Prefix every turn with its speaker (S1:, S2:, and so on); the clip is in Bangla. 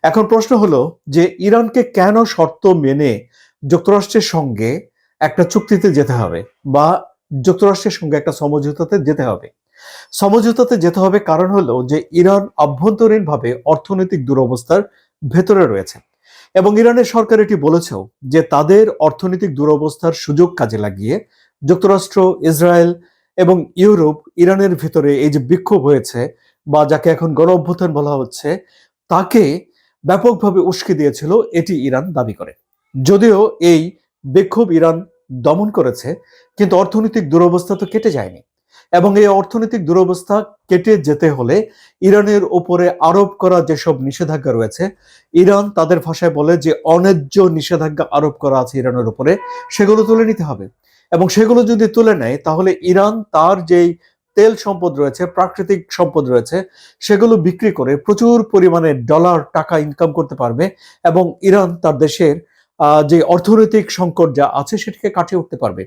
S1: এখন প্রশ্ন হলো যে ইরানকে কেন শর্ত মেনে যুক্তরাষ্ট্রের সঙ্গে একটা চুক্তিতে যেতে হবে বা যুক্তরাষ্ট্রের সঙ্গে একটা সমঝোতাতে যেতে হবে। সমঝোতাতে যেতে হবে কারণ হলো যে ইরান অভ্যন্তরীণভাবে অর্থনৈতিক দুরবস্থার ভেতরে রয়েছে এবং ইরানের সরকার এটি বলেছেও যে তাদের অর্থনৈতিক দুরবস্থার সুযোগ কাজে লাগিয়ে যুক্তরাষ্ট্র, ইসরায়েল এবং ইউরোপ ইরানের ভিতরে এই যে বিক্ষোভ হয়েছে বা যাকে এখন গণ অভ্যুত্থান বলা হচ্ছে তাকে ব্যাপকভাবে উস্কে দিয়েছিল, এটি ইরান দাবি করে। যদিও এই বিক্ষোভ ইরান দমন করেছে, কিন্তু অর্থনৈতিক দুরবস্থা তো কেটে যায়নি এবং এই অর্থনৈতিক দুরবস্থা কেটে যেতে হলে ইরানের উপরে আরোপ করা যেসব নিষেধাজ্ঞা রয়েছে, ইরান তাদের ভাষায় বলে যে অন্যায্য নিষেধাজ্ঞা আরোপ করা আছে ইরানের উপরে, সেগুলো তুলে নিতে হবে। এবং সেগুলো যদি তুলে নেয় তাহলে ইরান তার যেই তেল সম্পদ রয়েছে, প্রাকৃতিক সম্পদ রয়েছে, সেগুলো বিক্রি করে প্রচুর পরিমাণে ডলার টাকা ইনকাম করতে পারবে এবং ইরান তার দেশের যে অর্থনৈতিক সংকট যা আছে সেটিকে কাটিয়ে উঠতে পারবে।